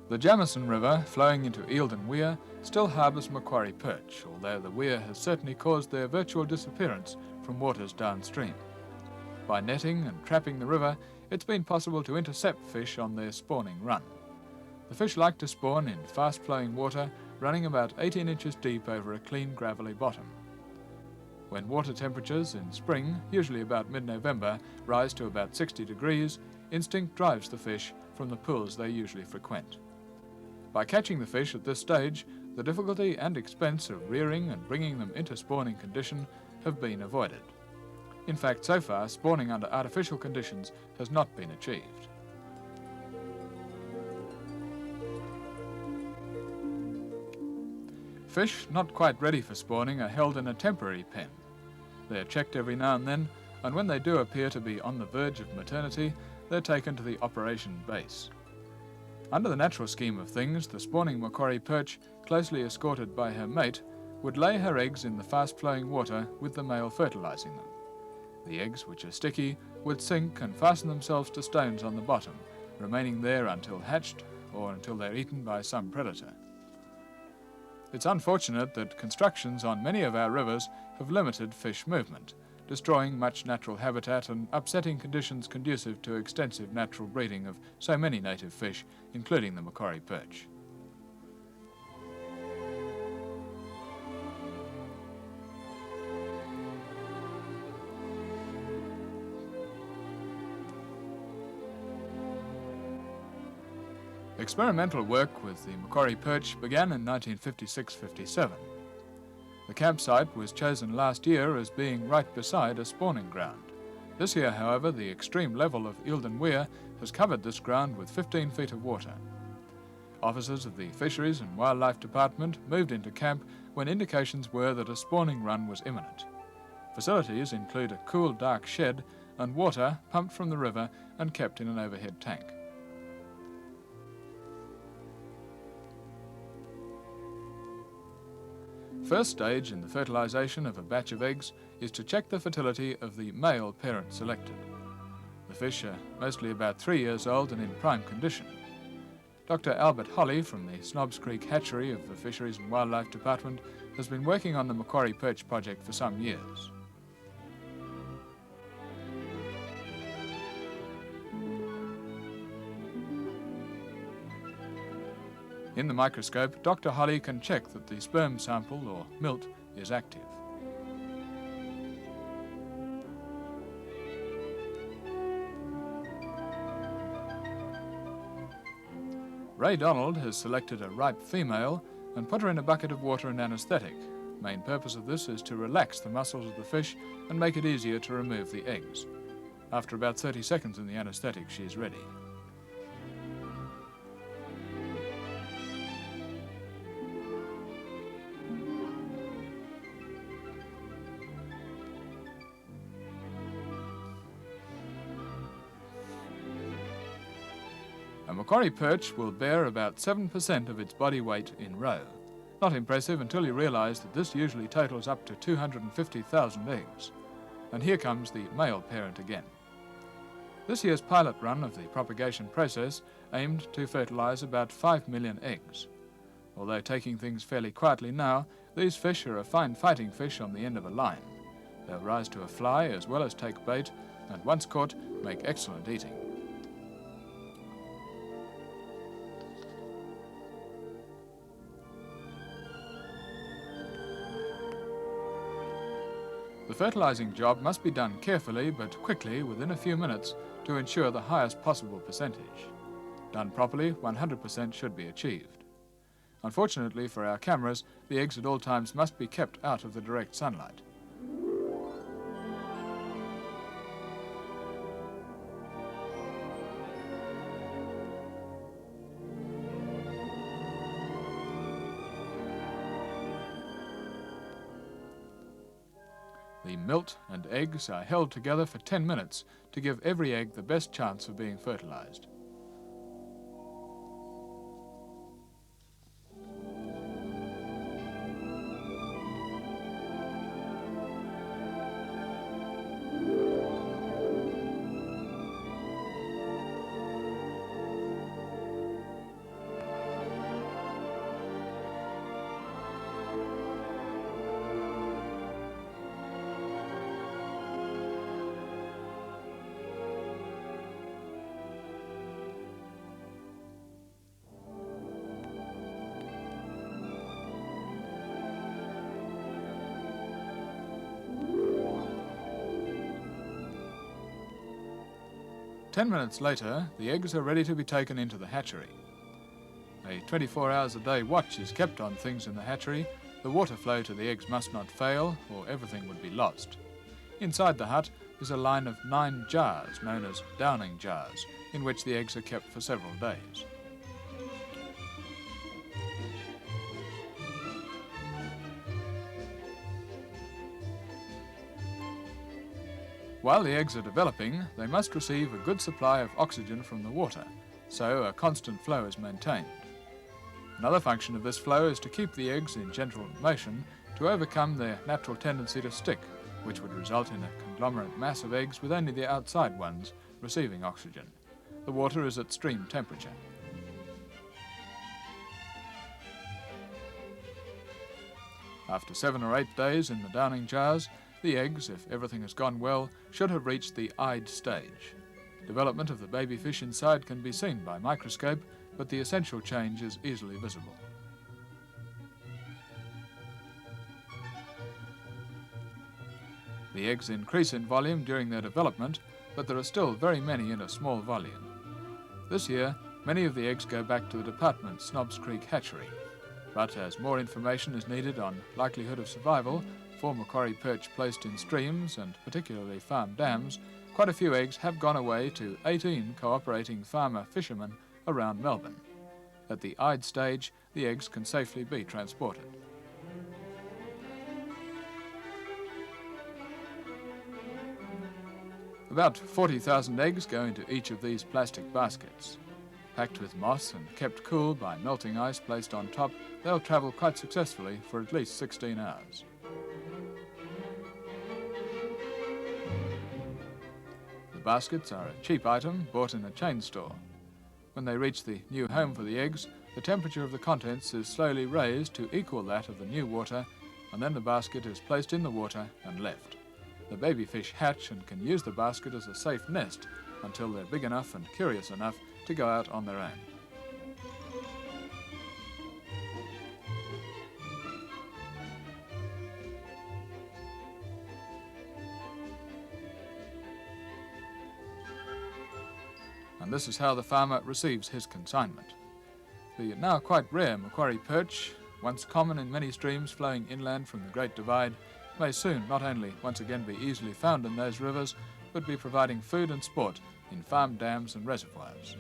The Jamieson River, flowing into Eildon Weir, still harbours Macquarie perch, although the weir has certainly caused their virtual disappearance from waters downstream. By netting and trapping the river, it's been possible to intercept fish on their spawning run. The fish like to spawn in fast-flowing water, running about 18 inches deep over a clean gravelly bottom. When water temperatures in spring, usually about mid-November, rise to about 60 degrees, instinct drives the fish from the pools they usually frequent. By catching the fish at this stage, the difficulty and expense of rearing and bringing them into spawning condition have been avoided. In fact, so far, spawning under artificial conditions has not been achieved. Fish not quite ready for spawning are held in a temporary pen. They are checked every now and then, and when they do appear to be on the verge of maternity, they're taken to the operation base. Under the natural scheme of things, the spawning Macquarie perch, closely escorted by her mate, would lay her eggs in the fast-flowing water with the male fertilizing them. The eggs, which are sticky, would sink and fasten themselves to stones on the bottom, remaining there until hatched or until they're eaten by some predator. It's unfortunate that constructions on many of our rivers have limited fish movement, destroying much natural habitat and upsetting conditions conducive to extensive natural breeding of so many native fish, including the Macquarie perch. Experimental work with the Macquarie perch began in 1956-57. The campsite was chosen last year as being right beside a spawning ground. This year, however, the extreme level of Eildon Weir has covered this ground with 15 feet of water. Officers of the Fisheries and Wildlife Department moved into camp when indications were that a spawning run was imminent. Facilities include a cool, dark shed and water pumped from the river and kept in an overhead tank. First stage in the fertilization of a batch of eggs is to check the fertility of the male parent selected. The fish are mostly about 3 years old and in prime condition. Dr. Albert Holly from the Snobs Creek Hatchery of the Fisheries and Wildlife Department has been working on the Macquarie perch project for some years. In the microscope, Dr. Holly can check that the sperm sample, or milt, is active. Ray Donald has selected a ripe female and put her in a bucket of water and anaesthetic. The main purpose of this is to relax the muscles of the fish and make it easier to remove the eggs. After about 30 seconds in the anaesthetic, she is ready. A Macquarie perch will bear about 7% of its body weight in roe. Not impressive until you realise that this usually totals up to 250,000 eggs. And here comes the male parent again. This year's pilot run of the propagation process aimed to fertilise about 5 million eggs. Although taking things fairly quietly now, these fish are a fine fighting fish on the end of a line. They'll rise to a fly as well as take bait, and once caught, make excellent eating. The fertilising job must be done carefully but quickly within a few minutes to ensure the highest possible percentage. Done properly, 100% should be achieved. Unfortunately for our cameras, the eggs at all times must be kept out of the direct sunlight. The milt and eggs are held together for 10 minutes to give every egg the best chance of being fertilized. 10 minutes later, the eggs are ready to be taken into the hatchery. A 24 hours a day watch is kept on things in the hatchery. The water flow to the eggs must not fail, or everything would be lost. Inside the hut is a line of 9 jars, known as downing jars, in which the eggs are kept for several days. While the eggs are developing, they must receive a good supply of oxygen from the water, so a constant flow is maintained. Another function of this flow is to keep the eggs in gentle motion to overcome their natural tendency to stick, which would result in a conglomerate mass of eggs with only the outside ones receiving oxygen. The water is at stream temperature. After 7 or 8 days in the downing jars, the eggs, if everything has gone well, should have reached the eyed stage. Development of the baby fish inside can be seen by microscope, but the essential change is easily visible. The eggs increase in volume during their development, but there are still very many in a small volume. This year, many of the eggs go back to the department's Snobs Creek hatchery, but as more information is needed on likelihood of survival for Macquarie perch placed in streams and particularly farm dams, quite a few eggs have gone away to 18 cooperating farmer fishermen around Melbourne. At the eyed stage, the eggs can safely be transported. About 40,000 eggs go into each of these plastic baskets. Packed with moss and kept cool by melting ice placed on top, they'll travel quite successfully for at least 16 hours. The baskets are a cheap item bought in a chain store. When they reach the new home for the eggs, the temperature of the contents is slowly raised to equal that of the new water, and then the basket is placed in the water and left. The baby fish hatch and can use the basket as a safe nest until they're big enough and curious enough to go out on their own. And this is how the farmer receives his consignment. The now quite rare Macquarie perch, once common in many streams flowing inland from the Great Divide, may soon not only once again be easily found in those rivers, but be providing food and sport in farm dams and reservoirs.